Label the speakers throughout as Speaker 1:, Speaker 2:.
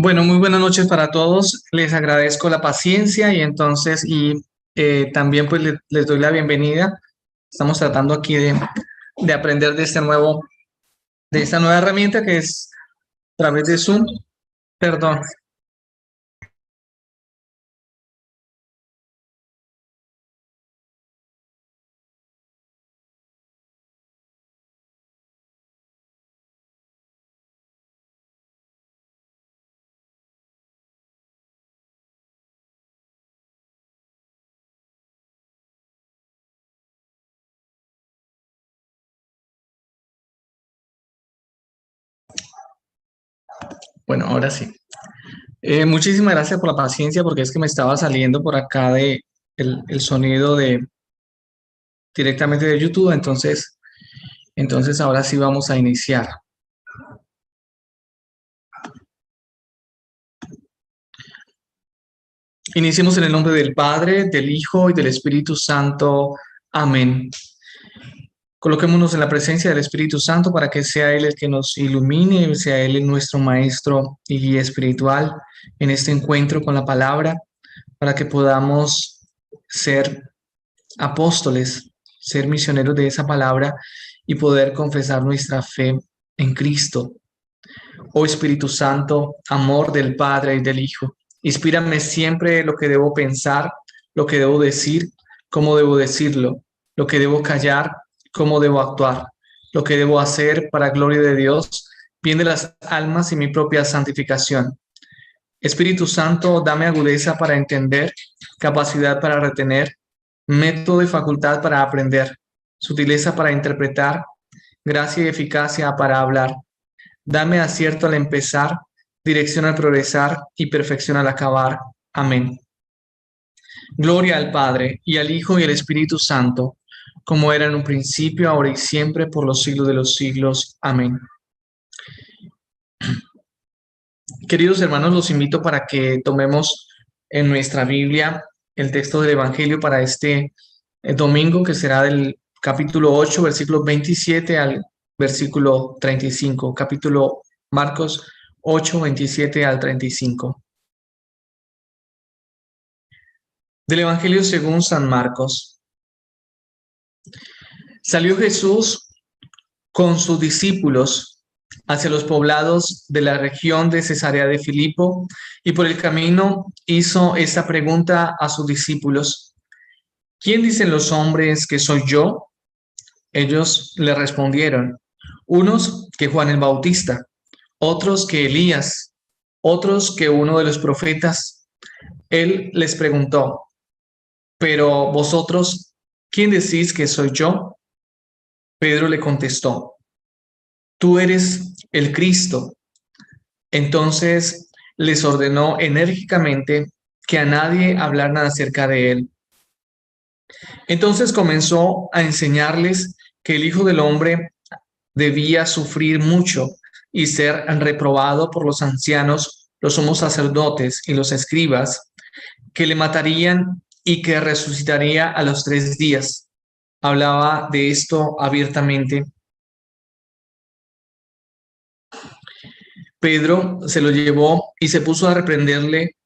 Speaker 1: Bueno, muy buenas noches para todos. Les agradezco la paciencia y también pues les doy la bienvenida. Estamos tratando aquí de aprender de esta nueva herramienta que es a través de Zoom. Perdón. Bueno, ahora sí. Muchísimas gracias por la paciencia porque es que me estaba saliendo por acá el sonido directamente de YouTube. Entonces ahora sí vamos a iniciar. Iniciemos en el nombre del Padre, del Hijo y del Espíritu Santo. Amén. Coloquémonos en la presencia del Espíritu Santo para que sea Él el que nos ilumine, sea Él nuestro maestro y guía espiritual en este encuentro con la palabra, para que podamos ser apóstoles, ser misioneros de esa palabra y poder confesar nuestra fe en Cristo. Oh Espíritu Santo, amor del Padre y del Hijo, inspírame siempre lo que debo pensar, lo que debo decir, cómo debo decirlo, lo que debo callar, cómo debo actuar, lo que debo hacer para gloria de Dios, bien de las almas y mi propia santificación. Espíritu Santo, dame agudeza para entender, capacidad para retener, método y facultad para aprender, sutileza para interpretar, gracia y eficacia para hablar. Dame acierto al empezar, dirección al progresar y perfección al acabar. Amén. Gloria al Padre, y al Hijo, y al Espíritu Santo, como era en un principio, ahora y siempre, por los siglos de los siglos. Amén. Queridos hermanos, los invito para que tomemos en nuestra Biblia el texto del Evangelio para este domingo, que será del capítulo 8, versículo 27 al versículo 35. Capítulo Marcos 8, 27 al 35. Del Evangelio según San Marcos. Salió Jesús con sus discípulos hacia los poblados de la región de Cesarea de Filipo, y por el camino hizo esta pregunta a sus discípulos: ¿Quién dicen los hombres que soy yo? Ellos le respondieron: unos que Juan el Bautista, otros que Elías, otros que uno de los profetas. Él les preguntó: ¿pero vosotros quién decís que soy yo? Pedro le contestó: tú eres el Cristo. Entonces les ordenó enérgicamente que a nadie hablaran acerca de él. Entonces comenzó a enseñarles que el Hijo del Hombre debía sufrir mucho y ser reprobado por los ancianos, los sumos sacerdotes y los escribas, que le matarían y que resucitaría a los 3 días. Hablaba de esto abiertamente. Pedro se lo llevó y se puso a reprenderle,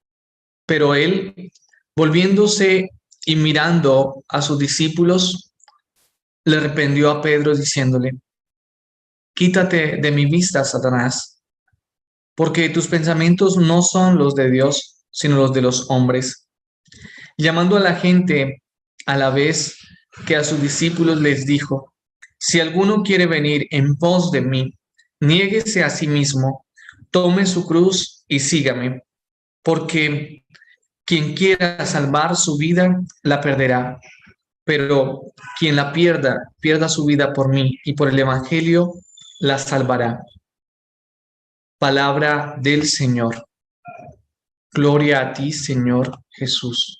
Speaker 1: pero él, volviéndose y mirando a sus discípulos, le reprendió a Pedro diciéndole: quítate de mi vista, Satanás, porque tus pensamientos no son los de Dios, sino los de los hombres. Llamando a la gente a la vez que a sus discípulos, les dijo: si alguno quiere venir en pos de mí, niéguese a sí mismo, tome su cruz y sígame, porque quien quiera salvar su vida, la perderá, pero quien la pierda su vida por mí y por el Evangelio, la salvará. Palabra del Señor. Gloria a ti, Señor Jesús.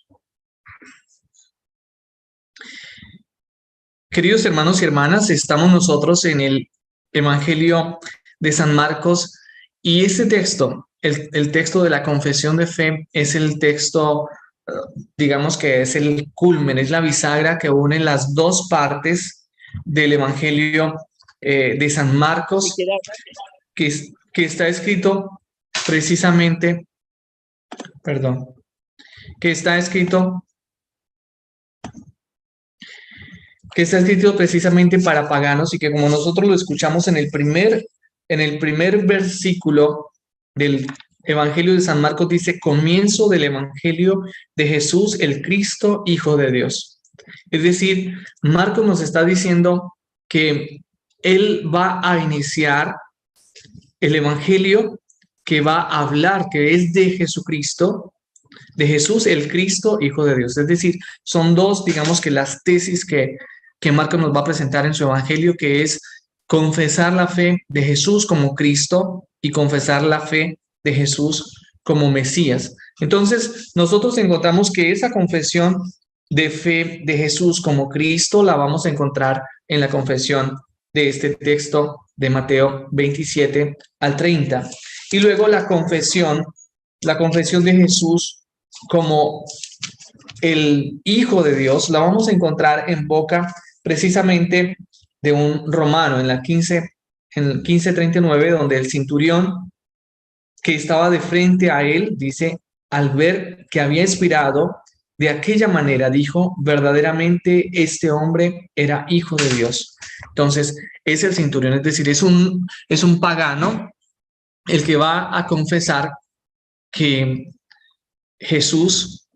Speaker 1: Queridos hermanos y hermanas, estamos nosotros en el Evangelio de San Marcos, y este texto, el texto de la confesión de fe, es el texto, digamos que es el culmen, es la bisagra que une las dos partes del Evangelio de San Marcos, que está escrito precisamente, perdón, que está escrito precisamente para paganos y que como nosotros lo escuchamos en el primer versículo del Evangelio de San Marcos dice, comienzo del Evangelio de Jesús, el Cristo, Hijo de Dios. Es decir, Marcos nos está diciendo que él va a iniciar el Evangelio que va a hablar, que es de Jesucristo, de Jesús, el Cristo, Hijo de Dios. Es decir, son dos, digamos que las tesis que Marcos nos va a presentar en su Evangelio, que es confesar la fe de Jesús como Cristo y confesar la fe de Jesús como Mesías. Entonces, nosotros encontramos que esa confesión de fe de Jesús como Cristo la vamos a encontrar en la confesión de este texto de Mateo 27 al 30. Y luego la confesión de Jesús como el Hijo de Dios, la vamos a encontrar en boca precisamente de un romano en el 15:39, donde el centurión que estaba de frente a él, dice, al ver que había expirado, de aquella manera dijo, verdaderamente este hombre era hijo de Dios. Entonces, es el centurión, es decir, es un pagano el que va a confesar que Jesús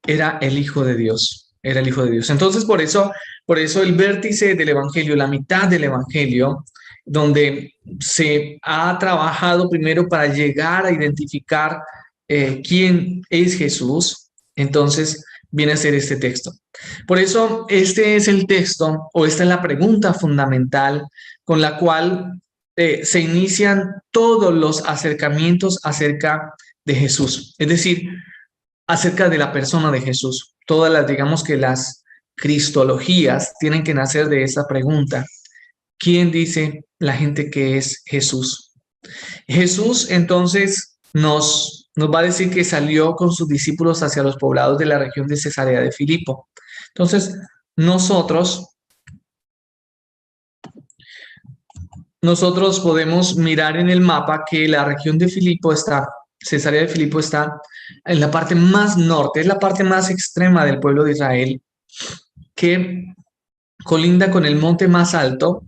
Speaker 1: era el Hijo de Dios, era el Hijo de Dios. Entonces, por eso el vértice del Evangelio, la mitad del Evangelio, donde se ha trabajado primero para llegar a identificar quién es Jesús, entonces viene a ser este texto. Por eso, este es el texto, o esta es la pregunta fundamental con la cual se inician todos los acercamientos acerca de Jesús. Es decir, acerca de la persona de Jesús. Todas las, digamos que las cristologías tienen que nacer de esa pregunta. ¿Quién dice la gente que es Jesús? Jesús entonces nos va a decir que salió con sus discípulos hacia los poblados de la región de Cesarea de Filipo. Entonces, nosotros podemos mirar en el mapa que la región de Cesarea de Filipo está en la parte más norte, es la parte más extrema del pueblo de Israel, que colinda con el monte más alto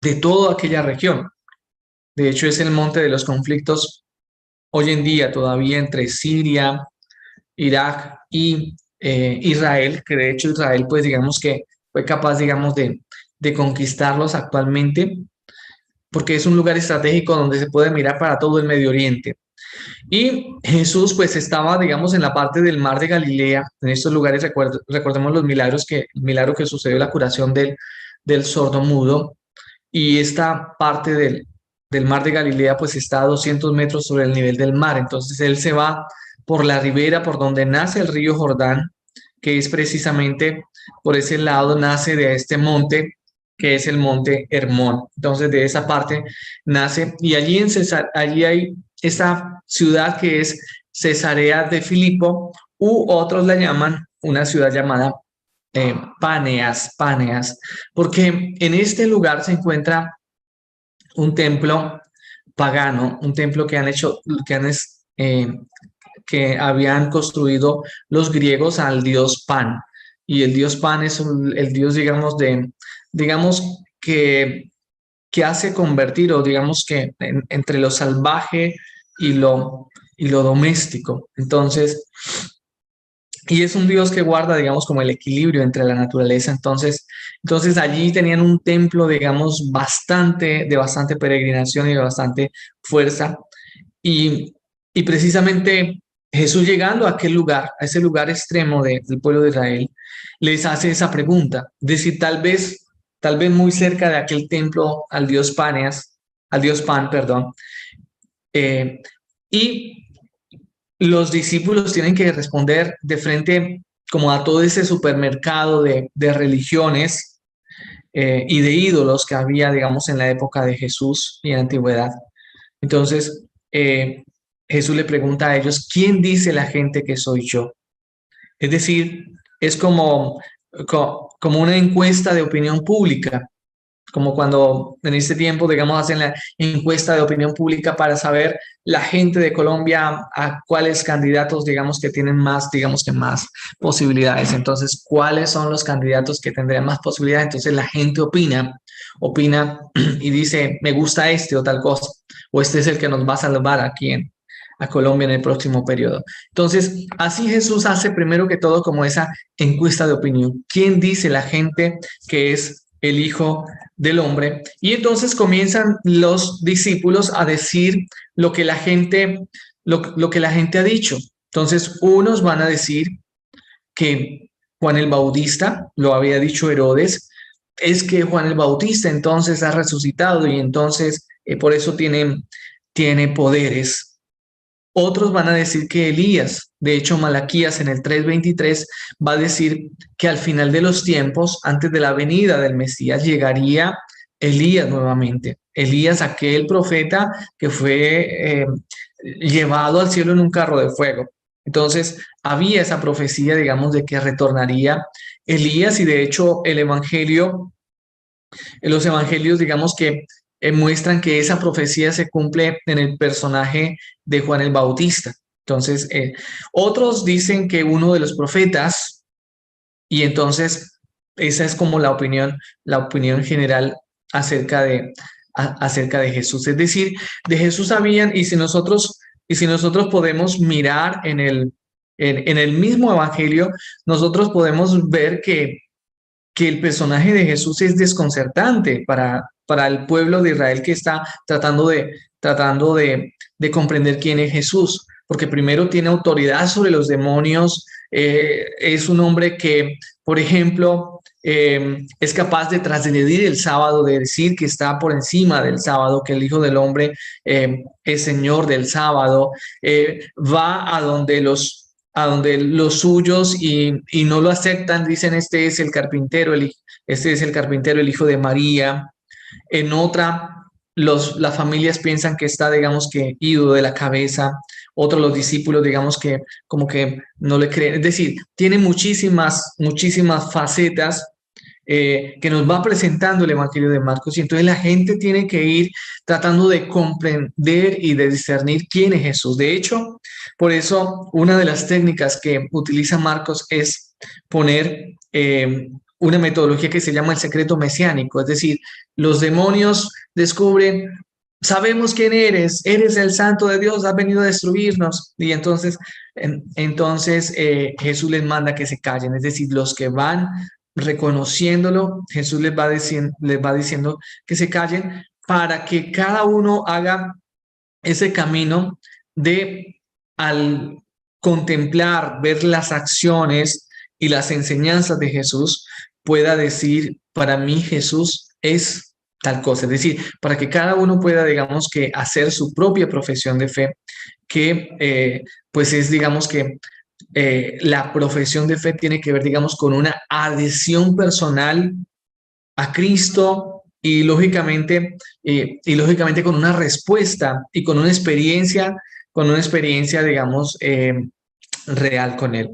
Speaker 1: de toda aquella región. De hecho, es el monte de los conflictos hoy en día todavía entre Siria, Irak y Israel, que de hecho Israel, pues digamos que fue capaz, digamos, de conquistarlos actualmente, porque es un lugar estratégico donde se puede mirar para todo el Medio Oriente. Y Jesús pues estaba, digamos, en la parte del mar de Galilea, en estos lugares, recordemos el milagro que sucedió, la curación del sordomudo, y esta parte del mar de Galilea pues está a 200 metros sobre el nivel del mar. Entonces él se va por la ribera por donde nace el río Jordán, que es precisamente por ese lado, nace de este monte, que es el monte Hermón. Entonces de esa parte nace, y allí hay esta ciudad que es Cesarea de Filipo, u otros la llaman una ciudad llamada Paneas, porque en este lugar se encuentra un templo pagano, un templo que habían construido los griegos al dios Pan. Y el dios Pan es el dios, digamos que hace convertir, o digamos que entre lo salvaje y lo doméstico. Entonces, y es un Dios que guarda, digamos, como el equilibrio entre la naturaleza. Entonces allí tenían un templo, digamos, de bastante peregrinación y de bastante fuerza. Y precisamente Jesús, llegando a aquel lugar, a ese lugar extremo del pueblo de Israel, les hace esa pregunta. Es decir, tal vez muy cerca de aquel templo al dios Pan, perdón. Y los discípulos tienen que responder de frente como a todo ese supermercado de religiones y de ídolos que había, digamos, en la época de Jesús y en la antigüedad. Entonces, Jesús le pregunta a ellos, ¿quién dice la gente que soy yo? Es decir, es como una encuesta de opinión pública. como cuando en este tiempo, digamos, hacen la encuesta de opinión pública para saber la gente de Colombia a cuáles candidatos, digamos, que tienen más, digamos que más posibilidades. Entonces, ¿cuáles son los candidatos que tendrían más posibilidades? Entonces, la gente opina y dice, me gusta este o tal cosa, o este es el que nos va a salvar aquí a Colombia en el próximo periodo. Entonces, así Jesús hace primero que todo como esa encuesta de opinión. ¿Quién dice la gente que es el Hijo del Hombre? Y entonces comienzan los discípulos a decir lo que la gente, lo que la gente ha dicho. Entonces, unos van a decir que Juan el Bautista, lo había dicho Herodes, es que Juan el Bautista entonces ha resucitado y entonces por eso tiene poderes. Otros van a decir que Elías, de hecho Malaquías en el 3:23 va a decir que al final de los tiempos, antes de la venida del Mesías, llegaría Elías nuevamente. Elías, aquel profeta que fue llevado al cielo en un carro de fuego. Entonces, había esa profecía, digamos, de que retornaría Elías y de hecho los evangelios, digamos que muestran que esa profecía se cumple en el personaje de Juan el Bautista. Entonces, otros dicen que uno de los profetas, y entonces esa es como la opinión general acerca acerca de Jesús. Es decir, de Jesús sabían, y si nosotros podemos mirar en el mismo evangelio, nosotros podemos ver que el personaje de Jesús es desconcertante para el pueblo de Israel que está tratando de comprender quién es Jesús, porque primero tiene autoridad sobre los demonios, es un hombre que, por ejemplo, es capaz de trasgredir el sábado, de decir que está por encima del sábado, que el Hijo del Hombre es Señor del sábado, va a donde los suyos y no lo aceptan, dicen este es el carpintero, este es el carpintero, el hijo de María. En otra, las familias piensan que está, digamos que, ido de la cabeza. Otros, los discípulos, digamos que como que no le creen. Es decir, tiene muchísimas facetas que nos va presentando el Evangelio de Marcos y entonces la gente tiene que ir tratando de comprender y de discernir quién es Jesús. De hecho, por eso una de las técnicas que utiliza Marcos es poner una metodología que se llama el secreto mesiánico, es decir, los demonios descubren, sabemos quién eres el santo de Dios, has venido a destruirnos. Y entonces Jesús les manda que se callen, es decir, los que van reconociéndolo, Jesús les va diciendo que se callen para que cada uno haga ese camino de al contemplar, ver las acciones y las enseñanzas de Jesús, pueda decir, para mí Jesús es tal cosa. Es decir, para que cada uno pueda, digamos, que hacer su propia profesión de fe, que pues es, digamos, que la profesión de fe tiene que ver, digamos, con una adhesión personal a Cristo y lógicamente con una respuesta y con una experiencia, digamos, real con Él.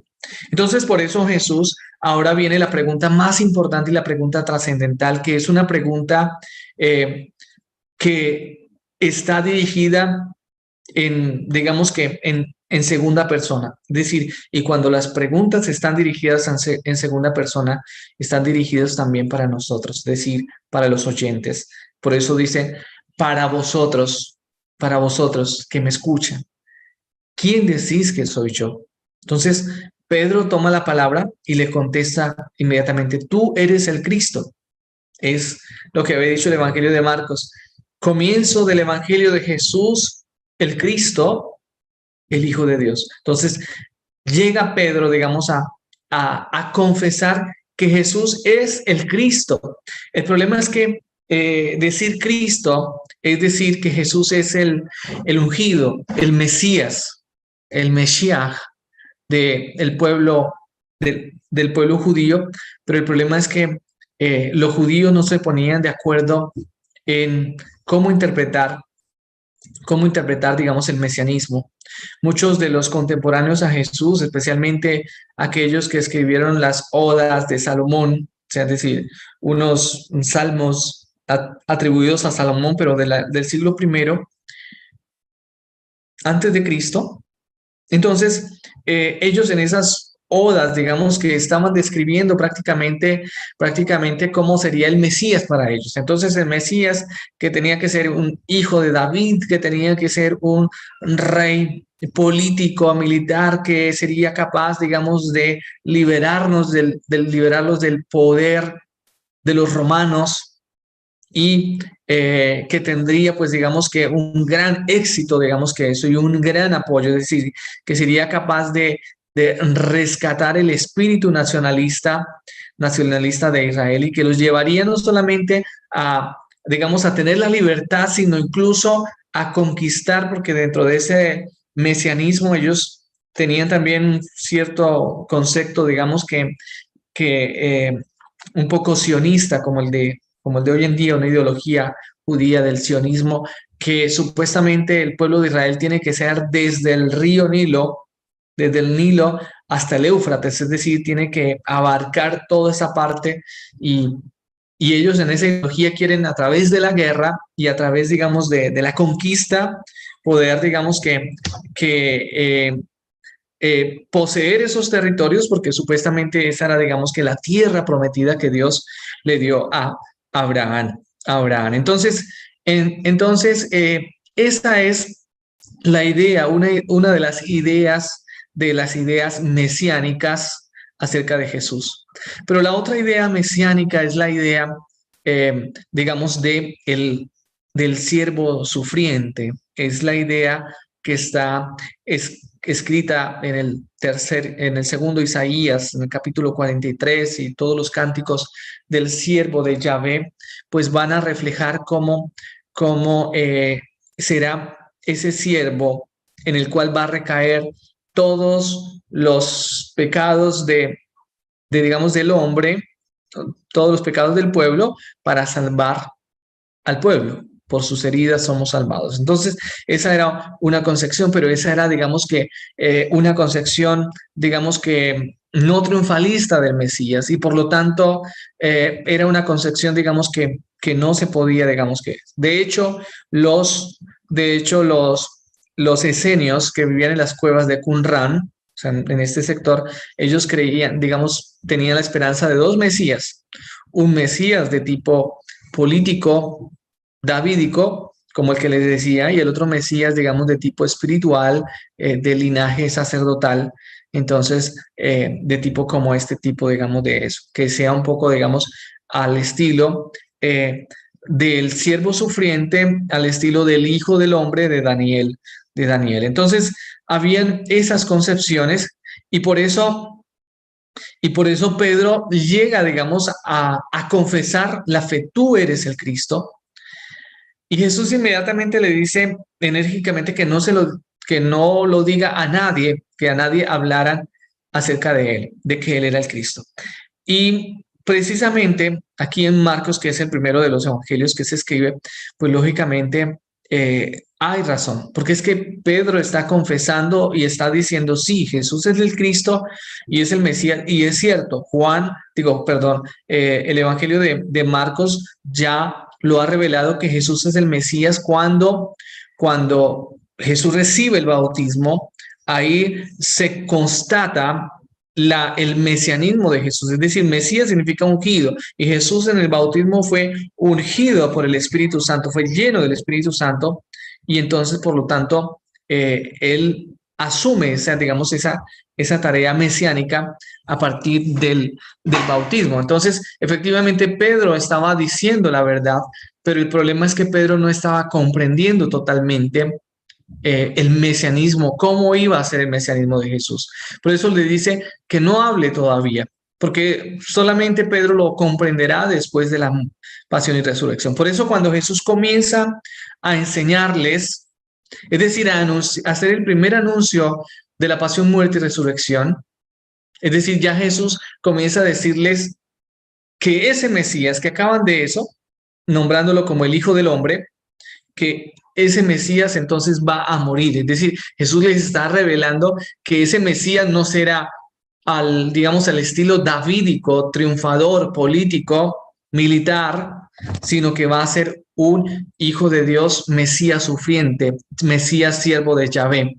Speaker 1: Entonces, por eso Jesús, ahora viene la pregunta más importante y la pregunta trascendental, que es una pregunta que está dirigida digamos que en segunda persona. Es decir, y cuando las preguntas están dirigidas en segunda persona, están dirigidas también para nosotros, es decir, para los oyentes. Por eso dice, para vosotros que me escuchan, ¿quién decís que soy yo? Entonces, Pedro toma la palabra y le contesta inmediatamente, tú eres el Cristo. Es lo que había dicho el Evangelio de Marcos. Comienzo del Evangelio de Jesús, el Cristo, el Hijo de Dios. Entonces, llega Pedro, digamos, a confesar que Jesús es el Cristo. El problema es que decir Cristo es decir que Jesús es el ungido, el Mesías del pueblo, del pueblo judío, pero el problema es que los judíos no se ponían de acuerdo en cómo interpretar, digamos, el mesianismo. Muchos de los contemporáneos a Jesús, especialmente aquellos que escribieron las odas de Salomón, o sea, es decir, unos salmos atribuidos a Salomón, pero del siglo I antes de Cristo. Entonces, ellos en esas odas, digamos que estaban describiendo prácticamente cómo sería el Mesías para ellos. Entonces, el Mesías que tenía que ser un hijo de David, que tenía que ser un rey político, militar, que sería capaz, digamos, de liberarnos liberarlos del poder de los romanos y que tendría, pues, digamos que un gran éxito, digamos que eso, y un gran apoyo, es decir, que sería capaz de rescatar el espíritu nacionalista de Israel y que los llevaría no solamente a, digamos, a tener la libertad, sino incluso a conquistar, porque dentro de ese mesianismo ellos tenían también un cierto concepto, digamos que un poco sionista, como el de hoy en día, una ideología judía del sionismo, que supuestamente el pueblo de Israel tiene que ser desde el río Nilo, desde el Nilo hasta el Éufrates, es decir, tiene que abarcar toda esa parte y, y ellos en esa ideología quieren a través de la guerra y a través, digamos, de la conquista, poder, digamos, poseer esos territorios, porque supuestamente esa era, digamos, que la tierra prometida que Dios le dio a Abraham. Entonces, esa es la idea, una de las ideas mesiánicas acerca de Jesús. Pero la otra idea mesiánica es la idea, digamos, del siervo sufriente. Es la idea que está escrita en el segundo Isaías, en el capítulo 43, y todos los cánticos del siervo de Yahvé, pues van a reflejar cómo será ese siervo en el cual va a recaer todos los pecados digamos, del hombre, todos los pecados del pueblo, para salvar al pueblo. Por sus heridas somos salvados. Entonces, esa era una concepción, pero esa era, digamos que, una concepción, digamos que no triunfalista del Mesías, y por lo tanto, era una concepción, digamos que no se podía, digamos que. De hecho, los esenios que vivían en las cuevas de Qumran, o sea, en este sector, ellos creían, digamos, tenían la esperanza de dos Mesías, un Mesías de tipo político, davídico, como el que les decía, y el otro Mesías, digamos, de tipo espiritual, de linaje sacerdotal, entonces, de tipo como este tipo, digamos, de eso, que sea un poco, digamos, al estilo del siervo sufriente, al estilo del Hijo del Hombre de Daniel. Entonces, habían esas concepciones y por eso Pedro llega, digamos, a confesar la fe: tú eres el Cristo. Y Jesús inmediatamente le dice enérgicamente que no lo diga a nadie, que a nadie hablaran acerca de él, de que él era el Cristo. Y precisamente aquí en Marcos, que es el primero de los evangelios que se escribe, pues lógicamente hay razón, porque es que Pedro está confesando y está diciendo: sí, Jesús es el Cristo y es el Mesías, y es cierto. El evangelio de Marcos ya lo ha revelado, que Jesús es el Mesías cuando Jesús recibe el bautismo. Ahí se constata el mesianismo de Jesús, es decir, Mesías significa ungido, y Jesús en el bautismo fue ungido por el Espíritu Santo, fue lleno del Espíritu Santo, y entonces, por lo tanto, él asume esa tarea mesiánica a partir del bautismo. Entonces, efectivamente, Pedro estaba diciendo la verdad, pero el problema es que Pedro no estaba comprendiendo totalmente el mesianismo, cómo iba a ser el mesianismo de Jesús. Por eso le dice que no hable todavía, porque solamente Pedro lo comprenderá después de la pasión y resurrección. Por eso, cuando Jesús comienza a enseñarles, es decir, a hacer el primer anuncio de la pasión, muerte y resurrección, es decir, ya Jesús comienza a decirles que ese Mesías, que acaban de eso, nombrándolo como el Hijo del Hombre, que ese Mesías entonces va a morir. Es decir, Jesús les está revelando que ese Mesías no será digamos, al estilo davídico, triunfador, político, militar, sino que va a ser un hijo de Dios, Mesías sufriente, Mesías siervo de Yahvé.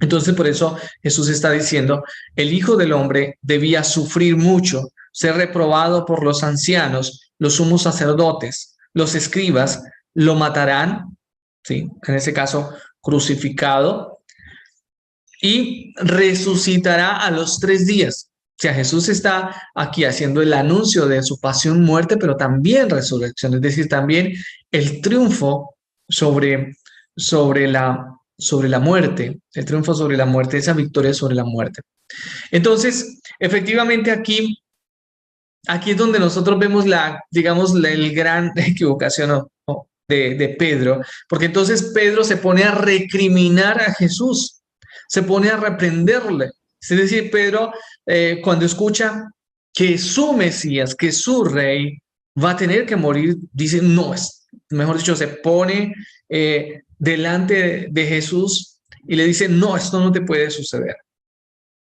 Speaker 1: Entonces, por eso Jesús está diciendo, el Hijo del Hombre debía sufrir mucho, ser reprobado por los ancianos, los sumos sacerdotes, los escribas, lo matarán, ¿sí? En ese caso, crucificado, y resucitará a los 3 días. O sea, Jesús está aquí haciendo el anuncio de su pasión, muerte, pero también resurrección, es decir, también el triunfo sobre, sobre la muerte, el triunfo sobre la muerte, esa victoria sobre la muerte. Entonces, efectivamente aquí es donde nosotros vemos digamos, el gran equivocación de Pedro, porque entonces Pedro se pone a recriminar a Jesús, se pone a reprenderle. Es decir, Pedro, cuando escucha que su Mesías, que su rey va a tener que morir, dice, no, mejor dicho, se pone delante de Jesús y le dice, no, esto no te puede suceder.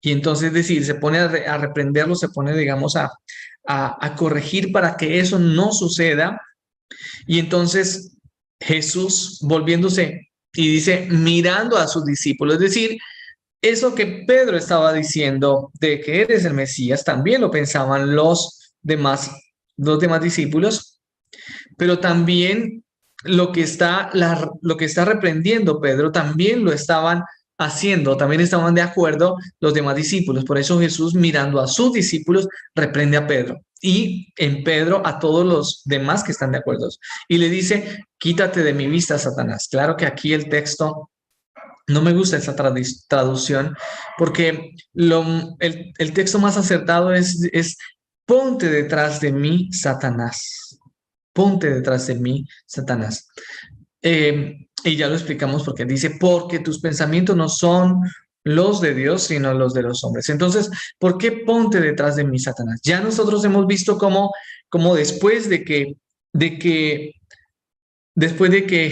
Speaker 1: Y entonces, es decir, se pone a reprenderlo, se pone, digamos, a corregir para que eso no suceda. Y entonces Jesús volviéndose y dice, mirando a sus discípulos, es decir, eso que Pedro estaba diciendo de que eres el Mesías, también lo pensaban los demás discípulos, pero también lo que está reprendiendo Pedro también lo estaban haciendo, también estaban de acuerdo los demás discípulos. Por eso Jesús, mirando a sus discípulos, reprende a Pedro y en Pedro a todos los demás que están de acuerdo. Y le dice, quítate de mi vista, Satanás. Claro que aquí el texto, no me gusta esa traducción, porque el texto más acertado es ponte detrás de mí, Satanás. Ponte detrás de mí, Satanás. Y ya lo explicamos porque dice, porque tus pensamientos no son los de Dios, sino los de los hombres. Entonces, ¿por qué ponte detrás de mí, Satanás? Ya nosotros hemos visto cómo después de que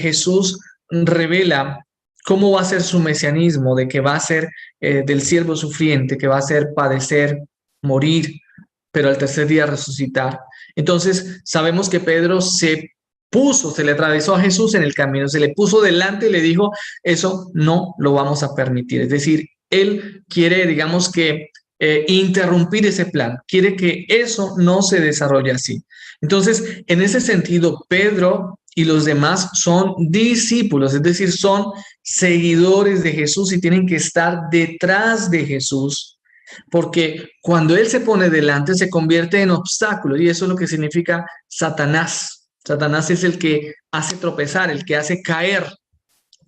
Speaker 1: Jesús revela cómo va a ser su mesianismo, de que va a ser del siervo sufriente, que va a ser padecer, morir, pero al tercer día resucitar. Entonces, sabemos que Pedro se le atravesó a Jesús en el camino, se le puso delante y le dijo, eso no lo vamos a permitir. Es decir, él quiere, digamos que, interrumpir ese plan, quiere que eso no se desarrolle así. Entonces, en ese sentido, Pedro y los demás son discípulos, es decir, son seguidores de Jesús y tienen que estar detrás de Jesús, porque cuando Él se pone delante se convierte en obstáculo y eso es lo que significa Satanás. Satanás es el que hace tropezar, el que hace caer,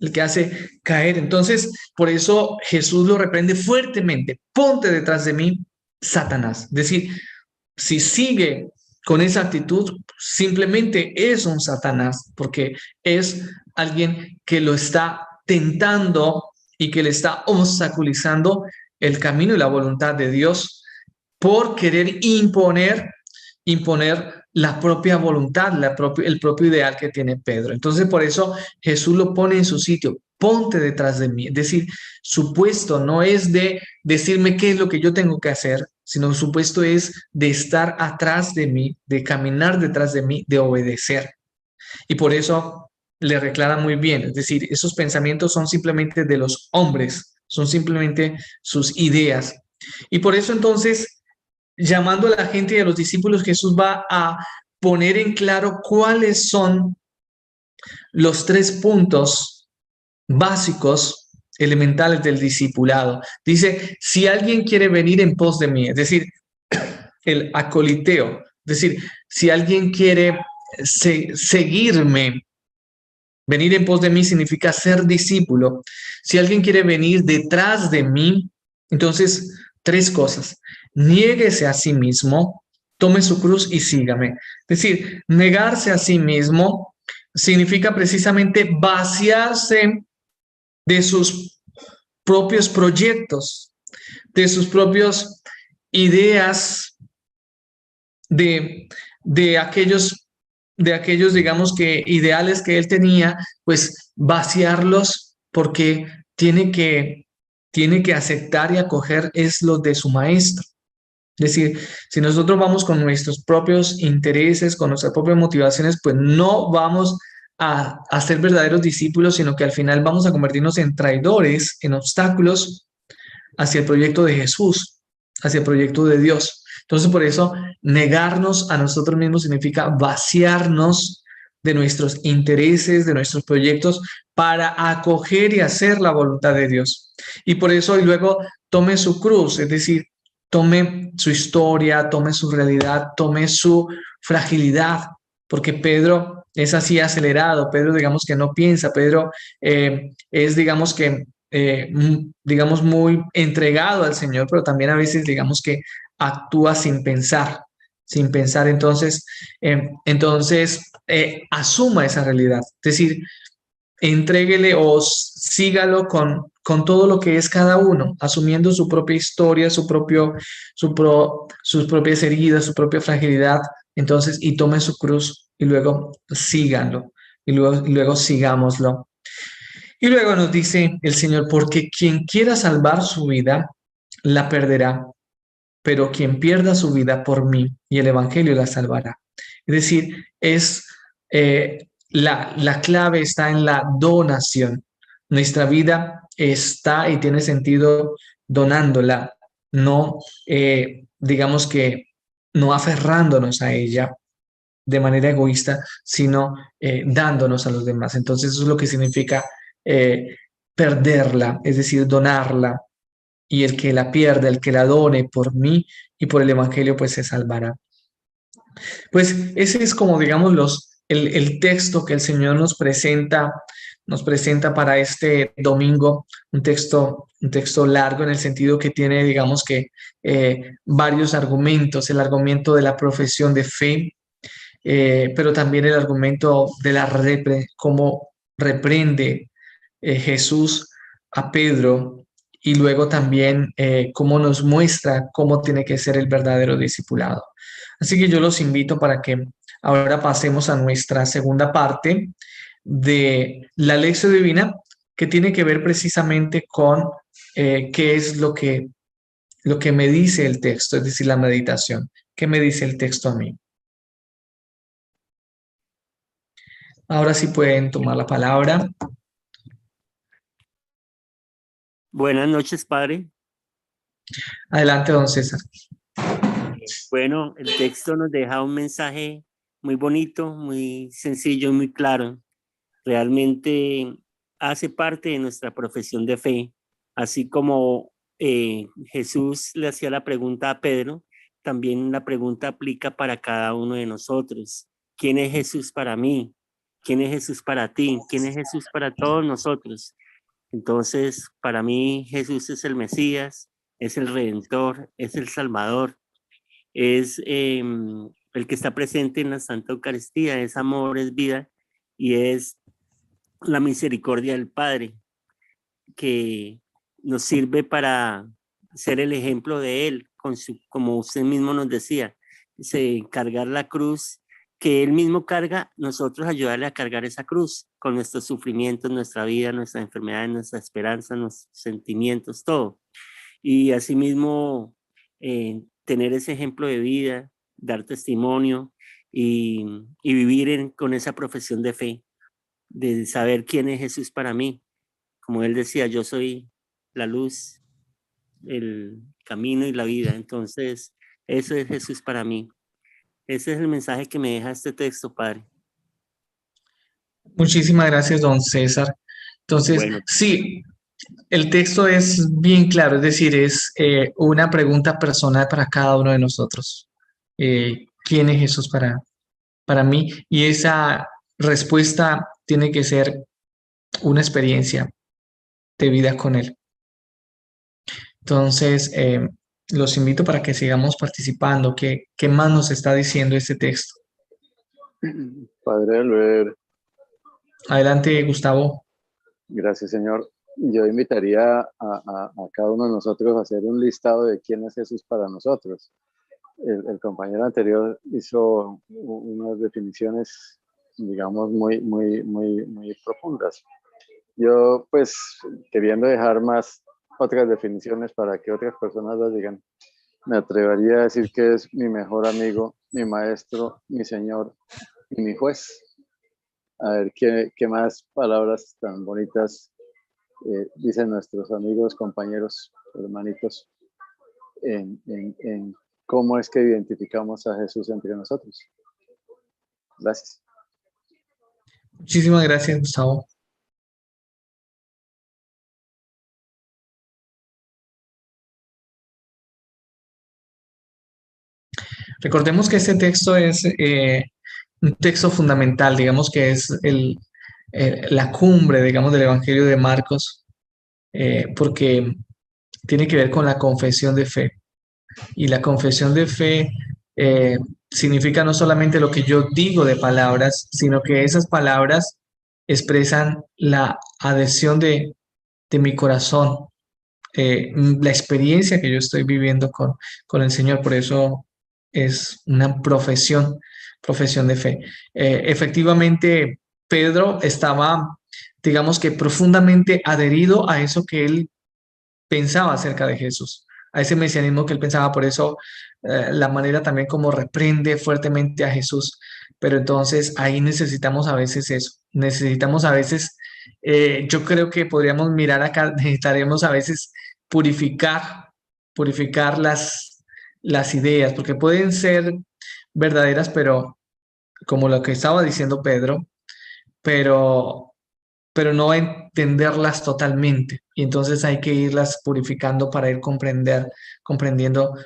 Speaker 1: el que hace caer. Entonces, por eso Jesús lo reprende fuertemente. Ponte detrás de mí, Satanás. Es decir, si sigue con esa actitud, simplemente es un Satanás, porque es alguien que lo está tentando y que le está obstaculizando el camino y la voluntad de Dios por querer imponer la propia voluntad, el propio ideal que tiene Pedro. Entonces, por eso Jesús lo pone en su sitio. Ponte detrás de mí. Es decir, su puesto no es de decirme qué es lo que yo tengo que hacer, sino su puesto es de estar atrás de mí, de caminar detrás de mí, de obedecer. Y por eso le reclara muy bien. Es decir, esos pensamientos son simplemente de los hombres, son simplemente sus ideas. Y por eso entonces, llamando a la gente y a los discípulos, Jesús va a poner en claro cuáles son los 3 puntos básicos, elementales del discipulado. Dice, si alguien quiere venir en pos de mí, es decir, el acoliteo, es decir, si alguien quiere seguirme, venir en pos de mí significa ser discípulo. Si alguien quiere venir detrás de mí, entonces 3 cosas. Niéguese a sí mismo, tome su cruz y sígame. Es decir, negarse a sí mismo significa precisamente vaciarse de sus propios proyectos, de sus propias ideas, de aquellos, digamos que ideales que él tenía, pues vaciarlos porque tiene que aceptar y acoger es lo de su maestro. Es decir, si nosotros vamos con nuestros propios intereses, con nuestras propias motivaciones, pues no vamos a ser verdaderos discípulos, sino que al final vamos a convertirnos en traidores, en obstáculos hacia el proyecto de Jesús, hacia el proyecto de Dios. Entonces, por eso, negarnos a nosotros mismos significa vaciarnos de nuestros intereses, de nuestros proyectos, para acoger y hacer la voluntad de Dios. Y por eso, y luego tome su cruz, es decir, tome su historia, tome su realidad, tome su fragilidad, porque Pedro es así acelerado, Pedro digamos que no piensa, Pedro es digamos que digamos, muy entregado al Señor, pero también a veces, digamos, que actúa sin pensar, sin pensar. Entonces, asuma esa realidad. Es decir, entréguele o sígalo con todo lo que es cada uno, asumiendo su propia historia, sus propias heridas, su propia fragilidad. Entonces, y tome su cruz y luego síganlo y luego sigámoslo. Y luego nos dice el Señor, porque quien quiera salvar su vida, la perderá, pero quien pierda su vida por mí y el Evangelio la salvará. Es decir, la clave está en la donación. Nuestra vida está y tiene sentido donándola, no, digamos que no aferrándonos a ella de manera egoísta, sino dándonos a los demás. Entonces eso es lo que significa eh, perderla, es decir, donarla. Y el que la pierda, el que la done por mí y por el Evangelio, pues se salvará. Pues ese es como, digamos, el texto que el Señor nos presenta para este domingo, un texto largo en el sentido que tiene, digamos que, varios argumentos, el argumento de la profesión de fe, pero también el argumento de cómo reprende Jesús a Pedro y luego también cómo nos muestra cómo tiene que ser el verdadero discipulado. Así que yo los invito para que ahora pasemos a nuestra segunda parte de la lección divina, que tiene que ver precisamente con qué es lo que me dice el texto, es decir, la meditación. ¿Qué me dice el texto a mí? Ahora sí pueden tomar la palabra.
Speaker 2: Buenas noches, padre.
Speaker 1: Adelante, don César.
Speaker 2: Bueno, el texto nos deja un mensaje muy bonito, muy sencillo y muy claro. Realmente hace parte de nuestra profesión de fe. Así como Jesús le hacía la pregunta a Pedro, también la pregunta aplica para cada uno de nosotros. ¿Quién es Jesús para mí? ¿Quién es Jesús para ti? ¿Quién es Jesús para todos nosotros? Entonces, para mí Jesús es el Mesías, es el Redentor, es el Salvador, es el que está presente en la Santa Eucaristía, es amor, es vida y es la misericordia del Padre que nos sirve para ser el ejemplo de Él, como usted mismo nos decía, cargar la cruz que Él mismo carga, nosotros ayudarle a cargar esa cruz con nuestros sufrimientos, nuestra vida, nuestras enfermedades, nuestra esperanza, nuestros sentimientos, todo. Y asimismo, tener ese ejemplo de vida, dar testimonio y vivir con esa profesión de fe, de saber quién es Jesús para mí. Como él decía, yo soy la luz, el camino y la vida. Entonces, eso es Jesús para mí. Ese es el mensaje que me deja este texto, Padre.
Speaker 1: Muchísimas gracias, don César. Entonces,
Speaker 2: Bueno,
Speaker 1: sí, el texto es bien claro, es decir, es una pregunta personal para cada uno de nosotros. ¿Quién es Jesús para mí? Y esa respuesta tiene que ser una experiencia de vida con Él. Entonces, los invito para que sigamos participando. ¿Qué más nos está diciendo este texto?
Speaker 3: Padre Albert,
Speaker 1: Adelante, Gustavo.
Speaker 3: gracias Señor. Yo invitaría a cada uno de nosotros a hacer un listado de quién es Jesús para nosotros. El compañero anterior hizo unas definiciones, digamos, muy profundas. Yo, pues, queriendo dejar más otras definiciones para que otras personas las digan, Me atrevería a decir que es mi mejor amigo, mi maestro, mi señor y mi juez. A ver qué más palabras tan bonitas dicen nuestros amigos, compañeros, hermanitos, en cómo es que identificamos a Jesús entre nosotros. Gracias.
Speaker 1: Muchísimas gracias, Gustavo. Recordemos que este texto es un texto fundamental, digamos que es la cumbre, digamos, del Evangelio de Marcos, porque tiene que ver con la confesión de fe. Y la confesión de fe significa no solamente lo que yo digo de palabras, sino que esas palabras expresan la adhesión de mi corazón, la experiencia que yo estoy viviendo con el Señor. Por eso es una profesión de fe. Efectivamente, Pedro estaba, digamos que profundamente adherido a eso que él pensaba acerca de Jesús, a ese mesianismo que él pensaba. Por eso la manera también como reprende fuertemente a Jesús. Pero entonces ahí necesitamos a veces eso, necesitamos a veces, yo creo que podríamos mirar acá, necesitaremos a veces purificar las ideas, porque pueden ser verdaderas, pero como lo que estaba diciendo Pedro, pero no entenderlas totalmente. Y entonces hay que irlas purificando para ir comprendiendo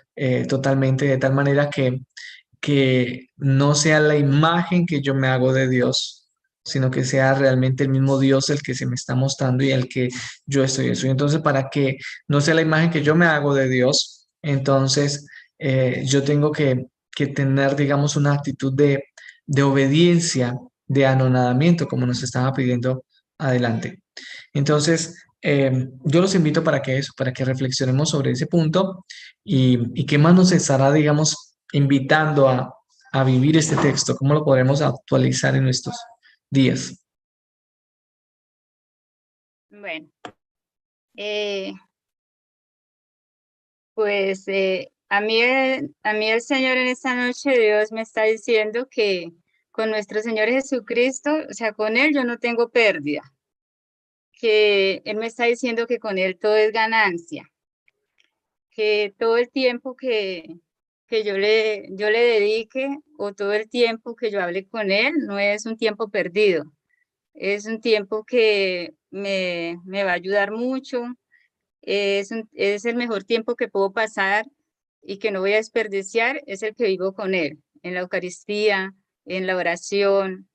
Speaker 1: totalmente, de tal manera que no sea la imagen que yo me hago de Dios, sino que sea realmente el mismo Dios el que se me está mostrando y el que yo estoy eso. Y entonces, para que no sea la imagen que yo me hago de Dios, entonces yo tengo que tener, digamos, una actitud de obediencia, de anonadamiento, como nos estaba pidiendo adelante. Entonces, yo los invito para que eso, para que reflexionemos sobre ese punto y qué más nos estará, digamos, invitando a vivir este texto, cómo lo podremos actualizar en nuestros días.
Speaker 4: Bueno, pues a mí el Señor en esta noche, Dios me está diciendo que con nuestro Señor Jesucristo, o sea, con Él yo no tengo pérdida, que Él me está diciendo que con Él todo es ganancia, que todo el tiempo que yo le dedique o todo el tiempo que yo hable con Él no es un tiempo perdido, es un tiempo que me va a ayudar mucho, es el mejor tiempo que puedo pasar y que no voy a desperdiciar, es el que vivo con Él, en la Eucaristía, en la oración.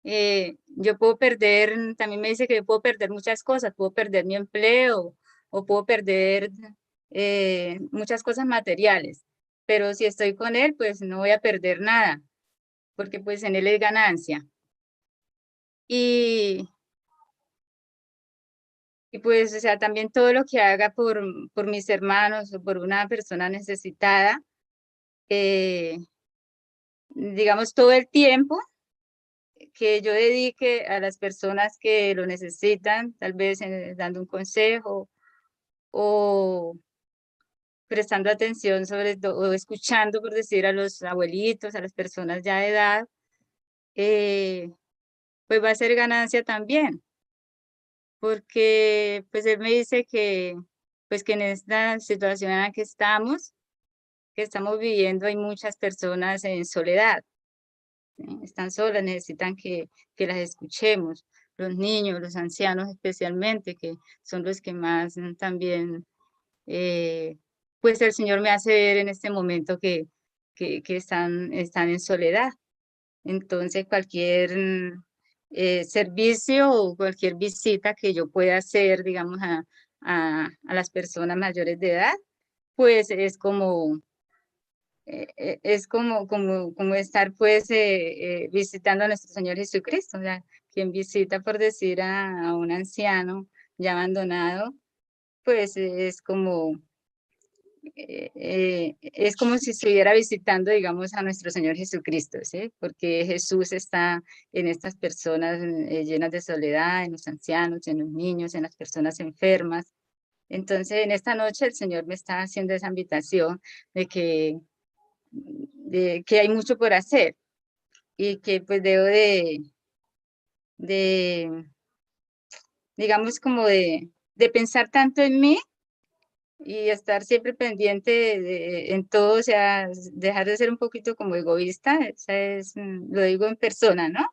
Speaker 4: Yo puedo perder, también me dice que yo puedo perder muchas cosas, puedo perder mi empleo o puedo perder muchas cosas materiales, pero si estoy con Él, pues no voy a perder nada, porque pues en Él es ganancia. Y pues, o sea, también todo lo que haga por mis hermanos o por una persona necesitada, digamos, todo el tiempo que yo dedique a las personas que lo necesitan, tal vez dando un consejo o prestando atención sobre todo, o escuchando, por decir, a los abuelitos, a las personas ya de edad, pues va a ser ganancia también, porque pues él me dice que pues que en esta situación en la que estamos viviendo, hay muchas personas en soledad, ¿sí? Están solas, necesitan que las escuchemos, los niños, los ancianos especialmente, que son los que más también, pues el Señor me hace ver en este momento que están en soledad. Entonces, cualquier servicio o cualquier visita que yo pueda hacer, digamos, a las personas mayores de edad, pues es como estar pues visitando a nuestro Señor Jesucristo, o sea, quien visita, por decir, a un anciano ya abandonado, pues es como si estuviera visitando, digamos, a nuestro Señor Jesucristo, ¿sí? Porque Jesús está en estas personas llenas de soledad, en los ancianos, en los niños, en las personas enfermas. Entonces, en esta noche el Señor me está haciendo esa invitación de que hay mucho por hacer y que pues debo de digamos, como de pensar tanto en mí y estar siempre pendiente en todo, o sea, dejar de ser un poquito como egoísta, esa es, lo digo en persona, ¿no?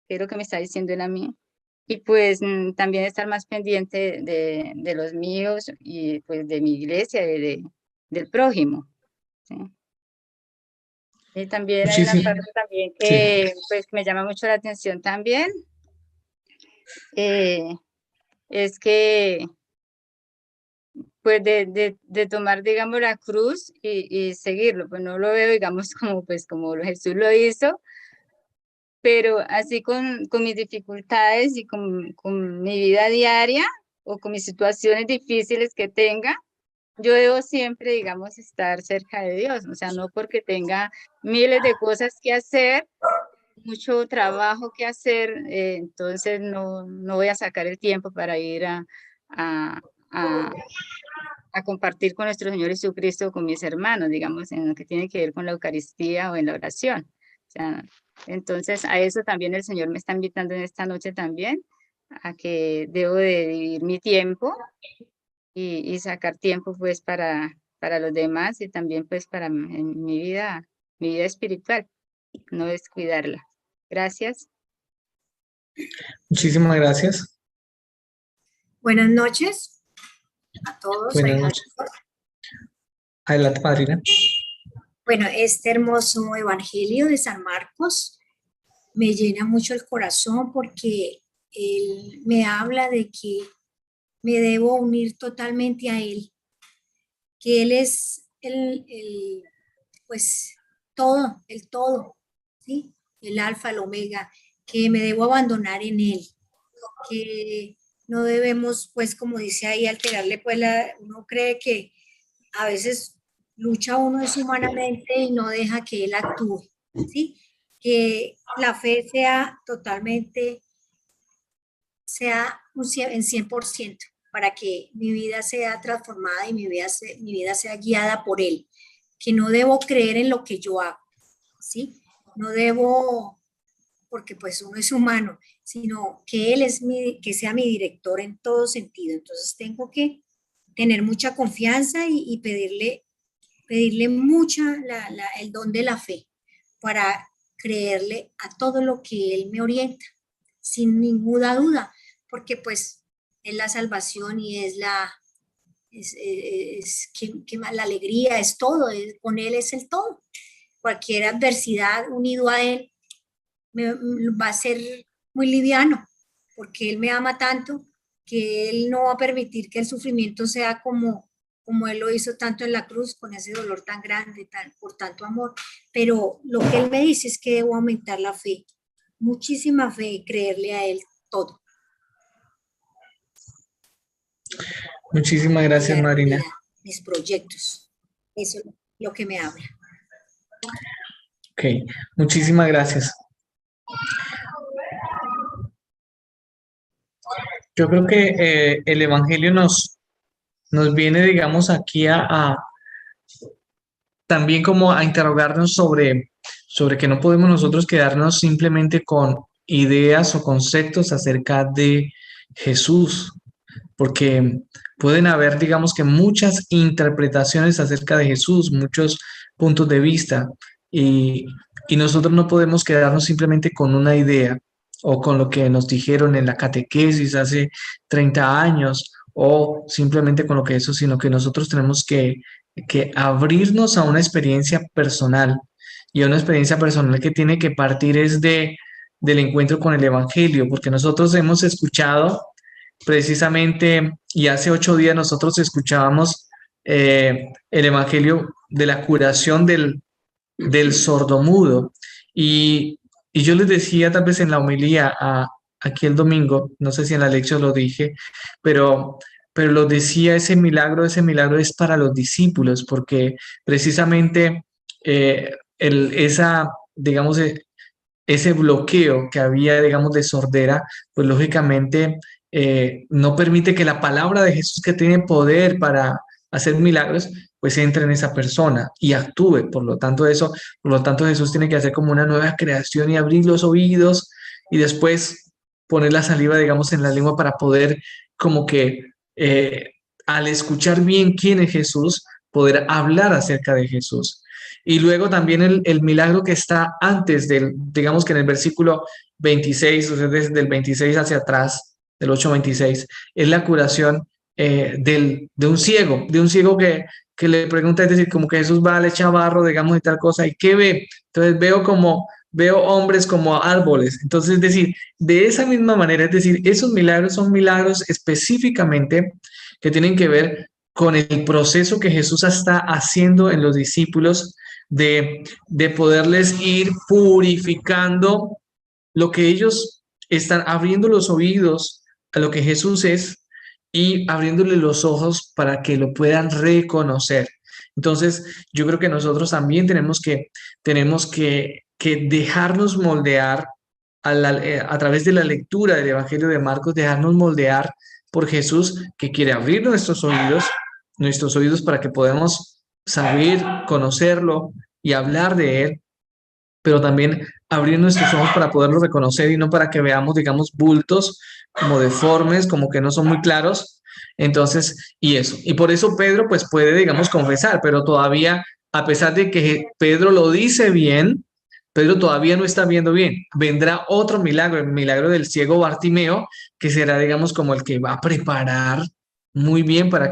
Speaker 4: Que es lo que me está diciendo él a mí. Y pues también estar más pendiente de los míos y pues de mi iglesia y del prójimo, ¿sí? Y también hay una
Speaker 1: Muchísimo.
Speaker 4: parte también
Speaker 1: Sí.
Speaker 4: que pues me llama mucho la atención también, es que pues de tomar, digamos, la cruz y seguirlo, pues no lo veo, digamos, como pues como Jesús lo hizo, pero así con mis dificultades y con mi vida diaria o con mis situaciones difíciles que tenga, yo debo siempre, digamos, estar cerca de Dios, o sea, no porque tenga miles de cosas que hacer, mucho trabajo que hacer, entonces no voy a sacar el tiempo para ir a, a, a compartir con nuestro Señor Jesucristo, con mis hermanos, digamos, en lo que tiene que ver con la Eucaristía o en la oración. O sea, entonces a eso también el Señor me está invitando en esta noche también, a que debo de dividir mi tiempo y sacar tiempo pues para los demás y también pues para en mi vida espiritual, no descuidarla. Gracias.
Speaker 1: Muchísimas gracias.
Speaker 5: Buenas noches a todos.
Speaker 1: Buenas noches. Adelante, madrina.
Speaker 5: Bueno, este hermoso Evangelio de San Marcos me llena mucho el corazón porque él me habla de que me debo unir totalmente a él, que él es pues todo, el todo, ¿sí? El alfa, el omega, que me debo abandonar en él, que no debemos, pues como dice ahí, alterarle, pues uno cree que a veces lucha uno deshumanamente y no deja que él actúe, ¿sí? Que la fe sea totalmente, sea en 100%, para que mi vida sea transformada y mi vida sea guiada por él, que no debo creer en lo que yo hago, ¿sí? No debo, porque pues uno es humano, sino que él que sea mi director en todo sentido. Entonces tengo que tener mucha confianza y pedirle mucha el don de la fe para creerle a todo lo que él me orienta, sin ninguna duda, porque pues es la salvación y es la alegría, es todo, con él es el todo. Cualquier adversidad unido a él va a ser muy liviano, porque él me ama tanto que él no va a permitir que el sufrimiento sea como él lo hizo tanto en la cruz, con ese dolor tan grande, por tanto amor. Pero lo que él me dice es que debo aumentar la fe, muchísima fe, y creerle a él todo.
Speaker 1: Muchísimas gracias, madrina.
Speaker 5: Mis proyectos, eso es lo que me habla.
Speaker 1: Ok, muchísimas gracias. Yo creo que el Evangelio nos viene, digamos, aquí también como a interrogarnos sobre que no podemos nosotros quedarnos simplemente con ideas o conceptos acerca de Jesús, porque pueden haber, digamos que muchas interpretaciones acerca de Jesús, muchos puntos de vista, y nosotros no podemos quedarnos simplemente con una idea o con lo que nos dijeron en la catequesis hace 30 años o simplemente con lo que eso, sino que nosotros tenemos que abrirnos a una experiencia personal y a una experiencia personal que tiene que partir es del encuentro con el Evangelio, porque nosotros hemos escuchado precisamente, y hace 8 días nosotros escuchábamos el Evangelio de la curación del sordomudo. Y yo les decía tal vez en la homilía aquí el domingo, no sé si en la lección lo dije, pero lo decía, ese milagro es para los discípulos, porque precisamente digamos, ese bloqueo que había, digamos, de sordera, pues lógicamente no permite que la palabra de Jesús, que tiene poder para hacer milagros, pues entre en esa persona y actúe. Por lo tanto Jesús tiene que hacer como una nueva creación y abrir los oídos y después poner la saliva, digamos, en la lengua para poder como que al escuchar bien quién es Jesús, poder hablar acerca de Jesús. Y luego también el milagro que está antes del, digamos que en el versículo 26, o sea, desde el 26 hacia atrás, del 8:26, es la curación de un ciego que le pregunta, es decir, como que Jesús va, le echa barro, digamos, y tal cosa, ¿y qué ve? Entonces veo hombres como árboles. Entonces, es decir, de esa misma manera, es decir, esos milagros son milagros específicamente que tienen que ver con el proceso que Jesús está haciendo en los discípulos de poderles ir purificando lo que ellos están abriendo los oídos a lo que Jesús es y abriéndole los ojos para que lo puedan reconocer. Entonces, yo creo que nosotros también tenemos que dejarnos moldear a través de la lectura del Evangelio de Marcos, dejarnos moldear por Jesús, que quiere abrir nuestros oídos para que podamos saber, conocerlo y hablar de él, pero también abrir nuestros ojos para poderlo reconocer y no para que veamos, digamos, bultos como deformes, como que no son muy claros. Entonces, y eso. Y por eso Pedro, pues puede, digamos, confesar, pero todavía, a pesar de que Pedro lo dice bien, Pedro todavía no está viendo bien. Vendrá otro milagro, el milagro del ciego Bartimeo, que será, digamos, como el que va a preparar muy bien para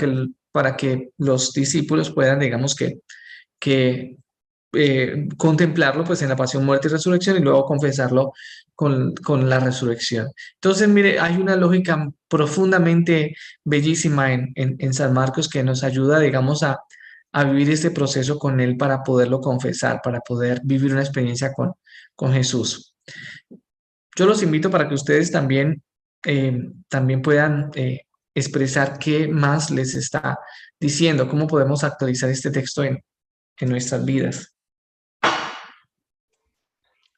Speaker 1: que los discípulos puedan, digamos, que contemplarlo pues en la pasión, muerte y resurrección y luego confesarlo con la resurrección. Entonces, mire, hay una lógica profundamente bellísima en San Marcos que nos ayuda, digamos, a vivir este proceso con él para poderlo confesar, para poder vivir una experiencia con Jesús. Yo los invito para que ustedes también puedan expresar qué más les está diciendo, cómo podemos actualizar este texto en nuestras vidas.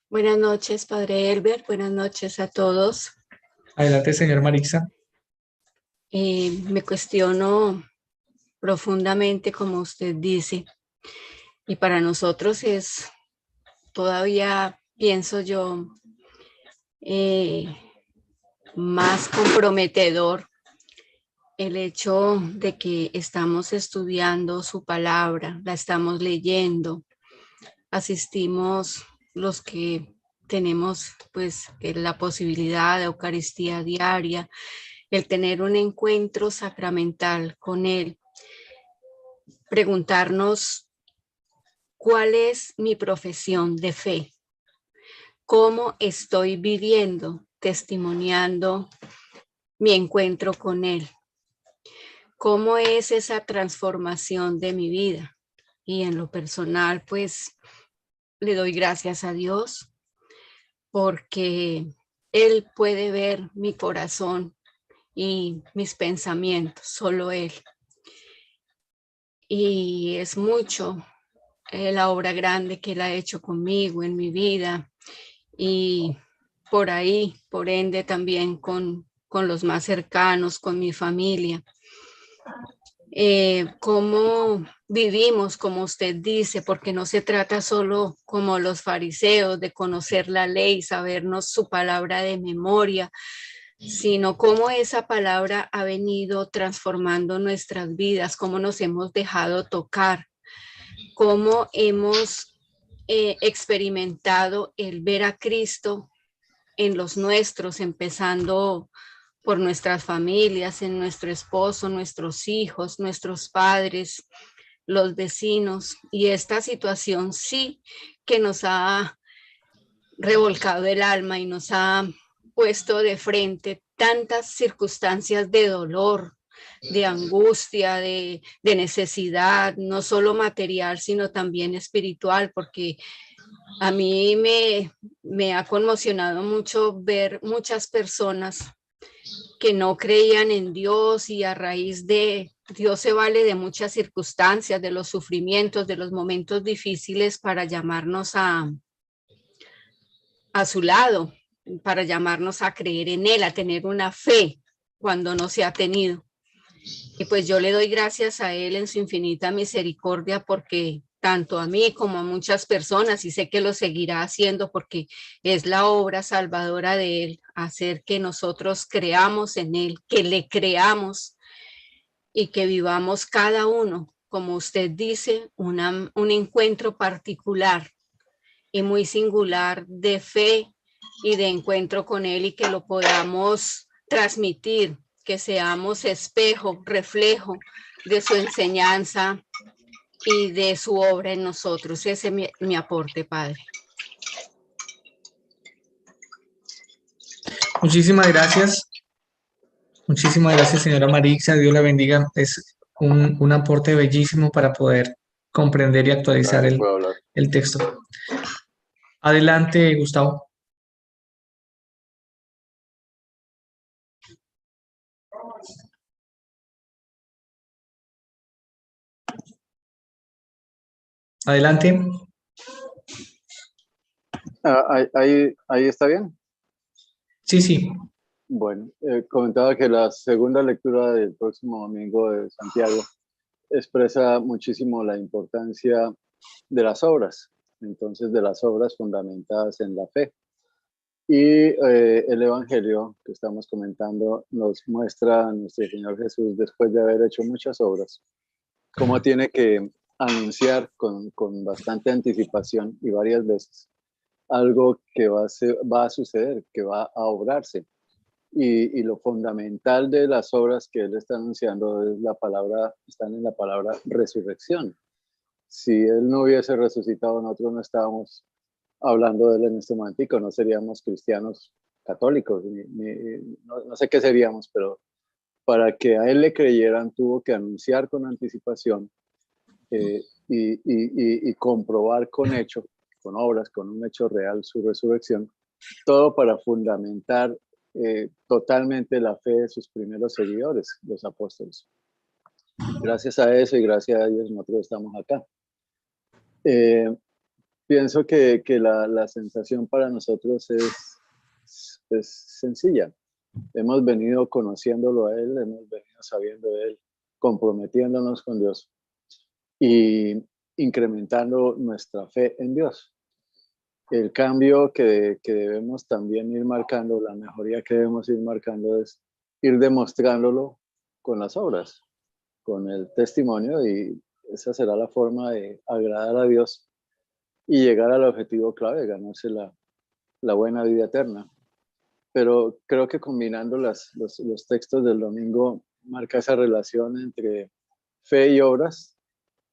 Speaker 6: Buenas noches, Padre Elber. Buenas noches a todos.
Speaker 1: Adelante, señor Marixa.
Speaker 6: Me cuestiono profundamente, como usted dice, y para nosotros es todavía, pienso yo, más comprometedor el hecho de que estamos estudiando su palabra, la estamos leyendo, asistimos los que tenemos pues la posibilidad de Eucaristía diaria, el tener un encuentro sacramental con él, preguntarnos cuál es mi profesión de fe, cómo estoy viviendo, testimoniando mi encuentro con él, cómo es esa transformación de mi vida. Y en lo personal, pues, le doy gracias a Dios porque Él puede ver mi corazón y mis pensamientos, solo Él. Y es mucho la obra grande que Él ha hecho conmigo en mi vida y por ahí, por ende, también con los más cercanos, con mi familia. Cómo vivimos, como usted dice, porque no se trata solo como los fariseos de conocer la ley, sabernos su palabra de memoria, sino cómo esa palabra ha venido transformando nuestras vidas, cómo nos hemos dejado tocar, cómo hemos experimentado el ver a Cristo en los nuestros, empezando por nuestras familias, en nuestro esposo, nuestros hijos, nuestros padres, los vecinos. Y esta situación sí que nos ha revolcado el alma y nos ha puesto de frente tantas circunstancias de dolor, de angustia, de necesidad, no solo material, sino también espiritual, porque a mí me ha conmocionado mucho ver muchas personas que no creían en Dios y a raíz de Dios se vale de muchas circunstancias, de los sufrimientos, de los momentos difíciles para llamarnos a su lado, para llamarnos a creer en Él, a tener una fe cuando no se ha tenido. Y pues yo le doy gracias a Él en su infinita misericordia, porque tanto a mí como a muchas personas, y sé que lo seguirá haciendo porque es la obra salvadora de Él, hacer que nosotros creamos en Él, que le creamos y que vivamos cada uno, como usted dice, un encuentro particular y muy singular de fe y de encuentro con Él, y que lo podamos transmitir, que seamos espejo, reflejo de su enseñanza y de su obra en nosotros. Ese es mi aporte, Padre.
Speaker 1: Muchísimas gracias. Muchísimas gracias, señora Marixa. Dios la bendiga. Es un aporte bellísimo para poder comprender y actualizar
Speaker 3: También puedo hablar.
Speaker 1: el texto. Adelante, Gustavo. Adelante.
Speaker 3: Ahí está bien.
Speaker 1: Sí, sí.
Speaker 3: Bueno, comentaba que la segunda lectura del próximo domingo de Santiago expresa muchísimo la importancia de las obras, entonces de las obras fundamentadas en la fe. Y el Evangelio que estamos comentando nos muestra a nuestro Señor Jesús, después de haber hecho muchas obras, cómo tiene que anunciar con bastante anticipación y varias veces algo que va a suceder, que va a obrarse. Y lo fundamental de las obras que él está anunciando es están en la palabra resurrección. Si él no hubiese resucitado, nosotros no estábamos hablando de él en este momentico, no seríamos cristianos católicos, no sé qué seríamos, pero para que a él le creyeran tuvo que anunciar con anticipación y comprobar con obras, con un hecho real su resurrección, todo para fundamentar totalmente la fe de sus primeros seguidores, los apóstoles. Gracias a eso y gracias a ellos nosotros estamos acá. Pienso que la sensación para nosotros es sencilla. Hemos venido conociéndolo a él, hemos venido sabiendo de él, comprometiéndonos con Dios y incrementando nuestra fe en Dios. El cambio que debemos también ir marcando, la mejoría que debemos ir marcando es ir demostrándolo con las obras, con el testimonio, y esa será la forma de agradar a Dios y llegar al objetivo clave, ganarse la buena vida eterna. Pero creo que combinando los textos del domingo marca esa relación entre fe y obras,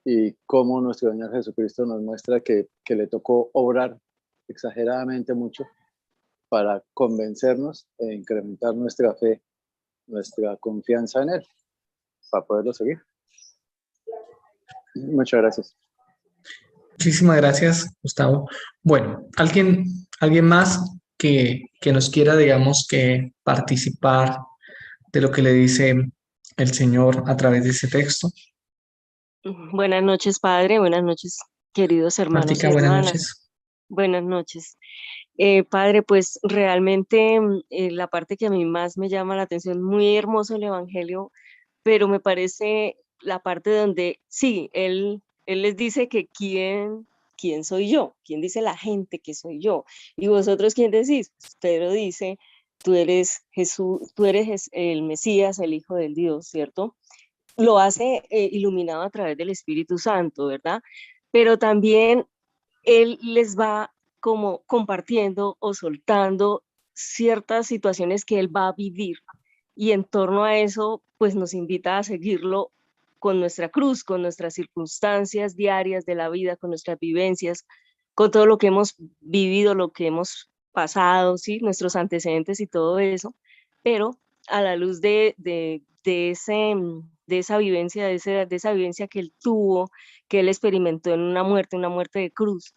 Speaker 3: y cómo nuestro Señor Jesucristo nos muestra que le tocó obrar exageradamente mucho para convencernos e incrementar nuestra fe, nuestra confianza en Él, para poderlo seguir. Muchas gracias.
Speaker 1: Muchísimas gracias, Gustavo. Bueno, ¿alguien más que nos quiera, digamos, que participar de lo que le dice el Señor a través de ese texto?
Speaker 7: Buenas noches, Padre. Buenas noches, queridos hermanos
Speaker 1: Martica,
Speaker 7: y
Speaker 1: buenas
Speaker 7: hermanas.
Speaker 1: noches.
Speaker 7: Buenas noches. Padre, pues realmente la parte que a mí más me llama la atención, muy hermoso el Evangelio, pero me parece la parte donde, sí, él les dice que quién soy yo, quién dice la gente que soy yo, y vosotros quién decís. Pedro dice, tú eres Jesús, tú eres el Mesías, el Hijo del Dios, ¿cierto? Lo hace iluminado a través del Espíritu Santo, ¿verdad? Pero también él les va como compartiendo o soltando ciertas situaciones que él va a vivir, y en torno a eso, pues nos invita a seguirlo con nuestra cruz, con nuestras circunstancias diarias de la vida, con nuestras vivencias, con todo lo que hemos vivido, lo que hemos pasado, ¿sí? Nuestros antecedentes y todo eso, pero a la luz de esa vivencia, de esa vivencia que él tuvo, que él experimentó en una muerte de cruz,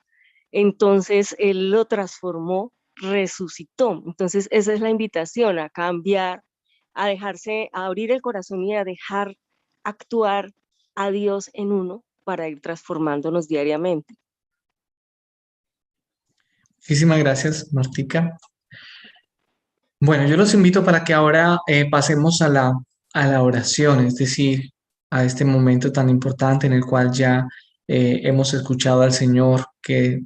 Speaker 7: entonces él lo transformó, resucitó. Entonces esa es la invitación a cambiar, a dejarse, a abrir el corazón y a dejar actuar a Dios en uno para ir transformándonos diariamente.
Speaker 1: Muchísimas gracias, Martica. Bueno, yo los invito para que ahora pasemos a la oración, es decir, a este momento tan importante en el cual ya hemos escuchado al Señor, qué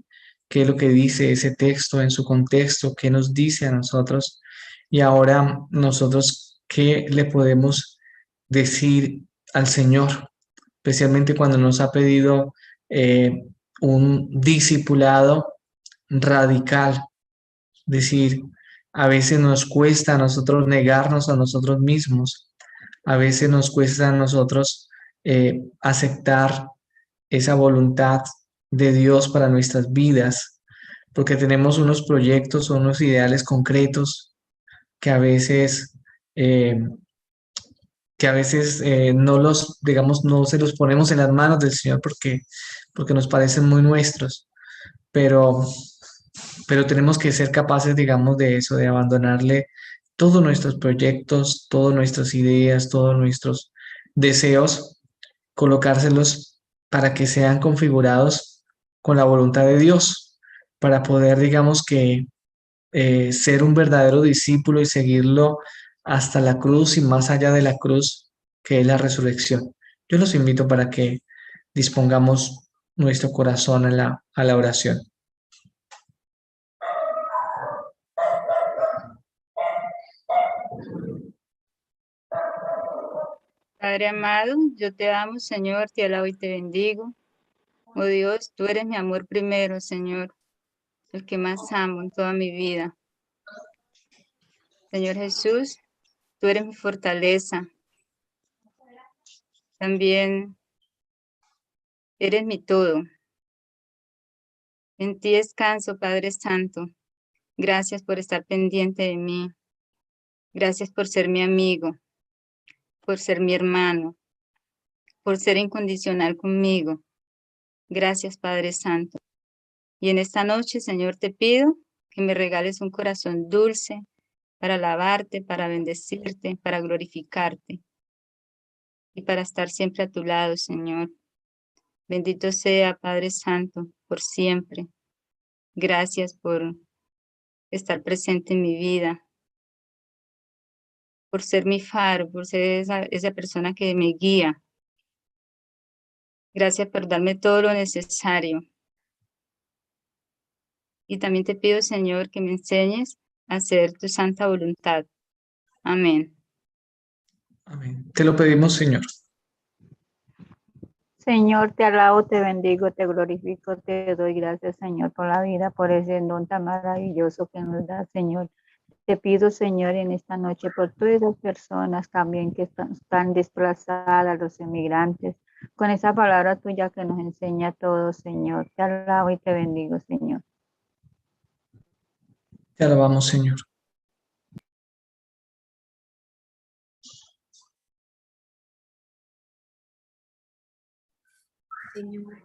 Speaker 1: es lo que dice ese texto en su contexto, qué nos dice a nosotros, y ahora nosotros qué le podemos decir al Señor, especialmente cuando nos ha pedido un discipulado radical, decir, a veces nos cuesta a nosotros negarnos a nosotros mismos, a veces nos cuesta a nosotros aceptar esa voluntad de Dios para nuestras vidas, porque tenemos unos proyectos o unos ideales concretos que a veces, eh, no los, digamos, no se los ponemos en las manos del Señor porque nos parecen muy nuestros, pero tenemos que ser capaces, digamos, de eso, de abandonarle todos nuestros proyectos, todas nuestras ideas, todos nuestros deseos, colocárselos para que sean configurados con la voluntad de Dios, para poder, digamos, que ser un verdadero discípulo y seguirlo hasta la cruz y más allá de la cruz, que es la resurrección. Yo los invito para que dispongamos nuestro corazón a la oración.
Speaker 4: Padre amado, yo te amo, Señor, te alabo y te bendigo. Oh Dios, tú eres mi amor primero, Señor, el que más amo en toda mi vida. Señor Jesús, tú eres mi fortaleza. También eres mi todo. En ti descanso, Padre Santo. Gracias por estar pendiente de mí. Gracias por ser mi amigo, por ser mi hermano, por ser incondicional conmigo. Gracias, Padre Santo. Y en esta noche, Señor, te pido que me regales un corazón dulce para alabarte, para bendecirte, para glorificarte y para estar siempre a tu lado, Señor. Bendito sea, Padre Santo, por siempre. Gracias por estar presente en mi vida, por ser mi faro, por ser esa persona que me guía. Gracias por darme todo lo necesario. Y también te pido, Señor, que me enseñes a hacer tu santa voluntad. Amén.
Speaker 1: Amén. Te lo pedimos, Señor.
Speaker 8: Señor, te alabo, te bendigo, te glorifico, te doy gracias, Señor, por la vida, por ese don tan maravilloso que nos da, Señor. Te pido, Señor, en esta noche por todas las personas también que están desplazadas, los emigrantes, con esa palabra tuya que nos enseña todo, Señor. Te alabo y te bendigo, Señor.
Speaker 1: Te alabamos, Señor.
Speaker 5: Señor,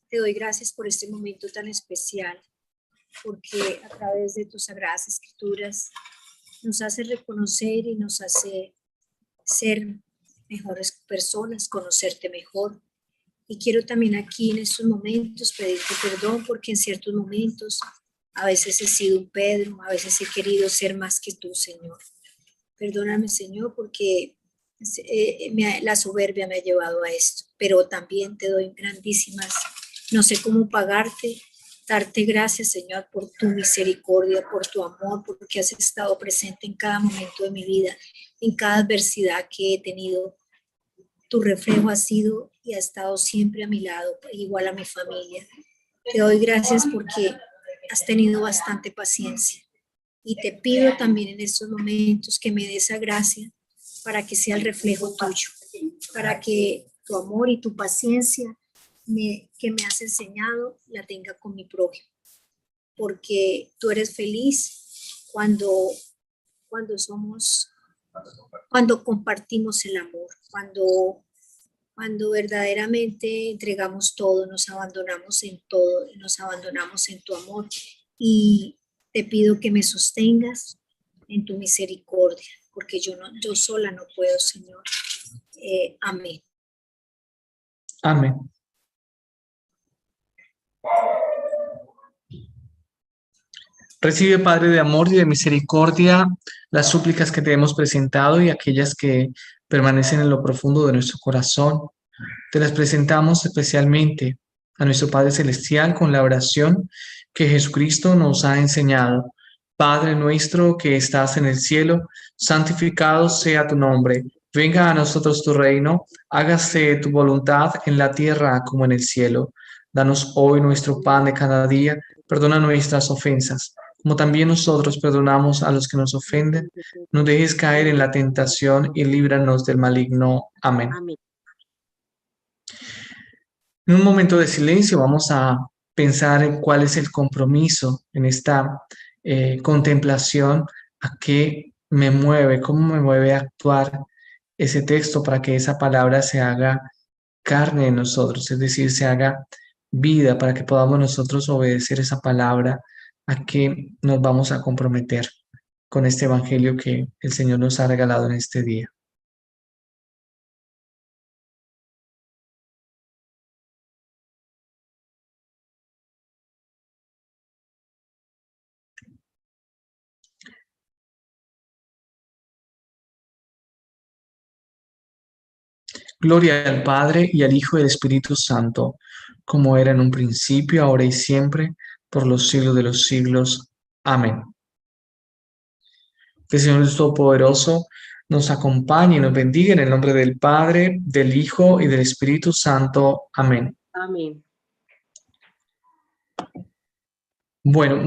Speaker 5: te doy gracias por este momento tan especial, porque a través de tus sagradas escrituras nos hace reconocer y nos hace ser mejores personas, conocerte mejor. Y quiero también aquí en estos momentos pedirte perdón porque en ciertos momentos a veces he sido un Pedro, a veces he querido ser más que tú, Señor. Perdóname, Señor, porque la soberbia me ha llevado a esto, pero también te doy grandísimas, no sé cómo pagarte, darte gracias, Señor, por tu misericordia, por tu amor, porque has estado presente en cada momento de mi vida, en cada adversidad que he tenido. Tu reflejo ha sido y ha estado siempre a mi lado, igual a mi familia. Te doy gracias porque has tenido bastante paciencia. Y te pido también en estos momentos que me des esa gracia para que sea el reflejo tuyo, para que tu amor y tu paciencia que me has enseñado la tenga con mi prójimo. Porque tú eres feliz cuando compartimos el amor, cuando verdaderamente entregamos todo, nos abandonamos en todo, nos abandonamos en tu amor. Y te pido que me sostengas en tu misericordia, porque yo sola no puedo, Señor. Amén.
Speaker 1: Amén. Recibe, Padre de amor y de misericordia, las súplicas que te hemos presentado y aquellas que permanecen en lo profundo de nuestro corazón. Te las presentamos especialmente a nuestro Padre Celestial con la oración que Jesucristo nos ha enseñado. Padre nuestro que estás en el cielo, santificado sea tu nombre. Venga a nosotros tu reino, hágase tu voluntad en la tierra como en el cielo. Danos hoy nuestro pan de cada día, perdona nuestras ofensas, como también nosotros perdonamos a los que nos ofenden. No dejes caer en la tentación y líbranos del maligno. Amén.
Speaker 7: Amén.
Speaker 1: En un momento de silencio vamos a pensar en cuál es el compromiso en esta contemplación, a qué me mueve, cómo me mueve a actuar ese texto para que esa palabra se haga carne en nosotros, es decir, se haga vida para que podamos nosotros obedecer esa palabra, a qué nos vamos a comprometer con este evangelio que el Señor nos ha regalado en este día. Gloria al Padre y al Hijo y al Espíritu Santo, como era en un principio, ahora y siempre, por los siglos de los siglos. Amén. Que el Señor Dios Todopoderoso nos acompañe y nos bendiga en el nombre del Padre, del Hijo y del Espíritu Santo. Amén.
Speaker 7: Amén.
Speaker 1: Bueno,